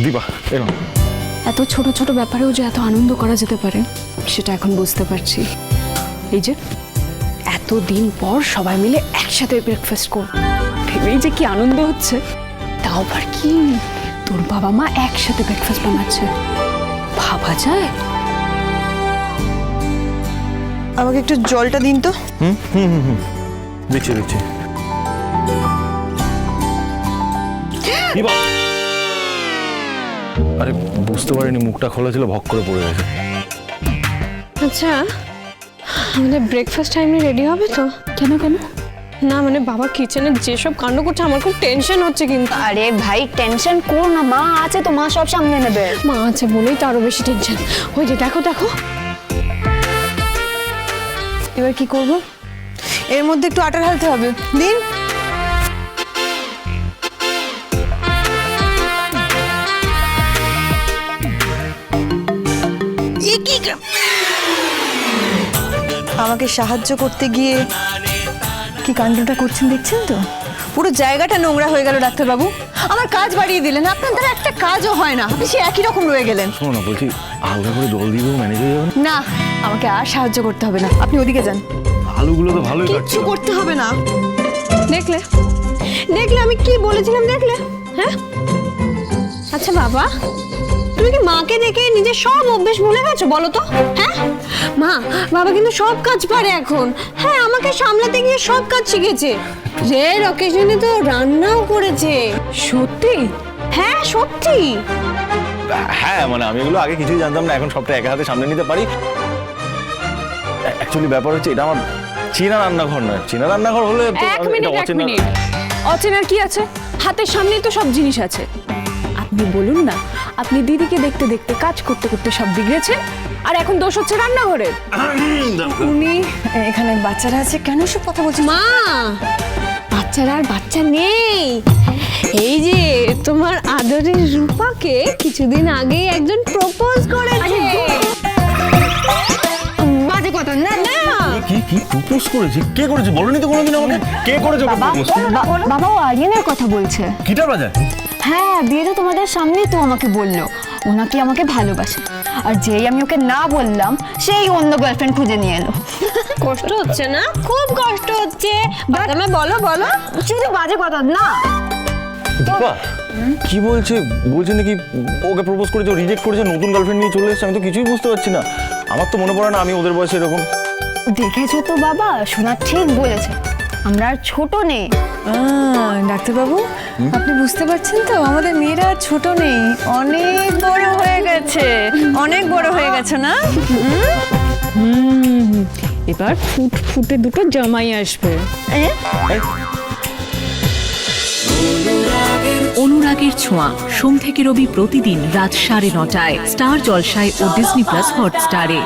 দীপা এরকম এত ছোট ছোট ব্যাপারেও যে এত আনন্দ করা যেতে পারে সেটা এখন বুঝতে পারছি। এই যে এতদিন পর সবাই মিলে একসাথে ব্রেকফাস্ট করব, ভেবেই যে কি আনন্দ হচ্ছে। তাও আবার কি, তোর বাবা মা একসাথে ব্রেকফাস্ট বানাচ্ছে, ভাবা যায়? আমাকে একটু জলটা দিন তো। দিচ্ছি দিচ্ছি। দীপা আরে বুঝতে পারিনি, মুখটা খোলা ছিল, ভক করে পড়ে গেছে। আচ্ছা, আমাদের ব্রেকফাস্ট টাইমে রেডি হবে তো? কেন কেন? না মানে বাবা কিচেনে যেসব কাণ্ড করছে আমার খুব টেনশন হচ্ছে কিন্তু। আরে ভাই টেনশন করো না, মা আছে তো, মা সব সামনে নেবে। মা আছে বলেই তো আরো বেশি টেনশন। ওই যে দেখো দেখো, এবার কি করব? এর মধ্যে একটু আটা ঢালতে হবে, দিন। আমাকে সাহায্য করতে গিয়ে কি কাণ্ডটা করছেন দেখছেন তো? পুরো জায়গাটা নোংরা হয়ে গেল ডাক্তারবাবু। আমার কাজ বাড়িয়ে দিলেন, আপনার দ্বারা একটা কাজও হয় না, আপনি সে একই রকম রয়ে গেলেন। শোনো না, বলছি আলাদা করে জল দিয়ে ম্যানেজ হয়ে যাবে না, আমাকে আর সাহায্য করতে হবে না, আপনি ওদিকে যান। আলুগুলো তো ভালোই কিচ্ছু কাটছিল। করতে হবে না। দেখলে দেখলে আমি কি বলেছিলাম, দেখলে? হ্যাঁ আচ্ছা বাবা, তুমি কি মাকে দেখে নিজের সব অভ্যেস ভুলে গেছো বলো তো? হ্যাঁ মা, বাবা কিন্তু সব কাজ পারে এখন। হ্যাঁ, আমাকে সামলাতে গিয়ে সব কাজ শিখেছে, রেয়ার অকেশনে তো রান্নাও করেছে। সত্যি? হ্যাঁ সত্যি। হ্যাঁ মানে আমি এগুলো আগে কিছুই জানতাম না, এখন সবটা একা হাতে সামনে নিতে পারি। অ্যাকচুয়ালি ব্যাপার হচ্ছে এটা আমার চেনা রান্নাঘর নয়, চেনা রান্নাঘর হলে তো এক এটা মিনিট এক অচেনা। মিনিট, অচেনার কি আছে? হাতের সামনেই তো সব জিনিস আছে। আপনি বলুন না, আপনি দিদিকে দেখতে দেখতে কাজ করতে করতে সব বিগড়েছেন, আর এখন দোষ হচ্ছে রান্নাঘরে। উনি এখানে বাচ্চারা আছে, কেন সব কথা বলছেন? মা, বাচ্চারা আর বাচ্চা নেই। এই যে তোমার আদরের রূপাকে কিছুদিন আগেই একজন প্রপোজ করেছে। বাজে কথা না না। কি কি প্রপোজ করেছে? কে করেছে বলনি তো কোনোদিন আমাকে? কে করেছে প্রপোজ? বাবা ও আরিয়ানের কথা বলছে। গিটার বাজায়? হ্যাঁ, দিয়ে তো তোমাদের সামনেই তো আমাকে বললো ওনাকে আমাকে ভালোবাসে, আর যেই আমি ওকে না বললাম সেই অন্য গার্লফ্রেন্ড খুঁজে নিয়ে এলো। কষ্ট হচ্ছে না? খুব কষ্ট হচ্ছে। বাদামে বলো বলো। শুধু বাজে কথা না। দীপা কি বলছে? বলছে নাকি ওকে প্রপোজ করেছে, রিজেক্ট করেছে, নতুন গার্লফ্রেন্ড নিয়ে চলে এসেছে? আমি তো কিছুই বুঝতে পারছি না। আমার তো মনে পড়ে না আমি ওদের বয়সে এরকম। দেখেছো তো বাবা, সোনা ঠিক বলেছে, আমরা আর ছোট নেই। ডাক্তারবাবু, আপনি বুঝতে পারছেন তো, আমাদের মেয়েরা আর ছোট নেই, অনেক বড় হয়ে গেছে, অনেক বড় হয়ে গেছে না? এবার ফুটে দুটো জামাই আসবে। অনুরাগের ছোঁয়া সোম থেকে রবি প্রতিদিন রাত 9:30টায় স্টার জলসায় ও ডিজনি প্লাস হটস্টারে।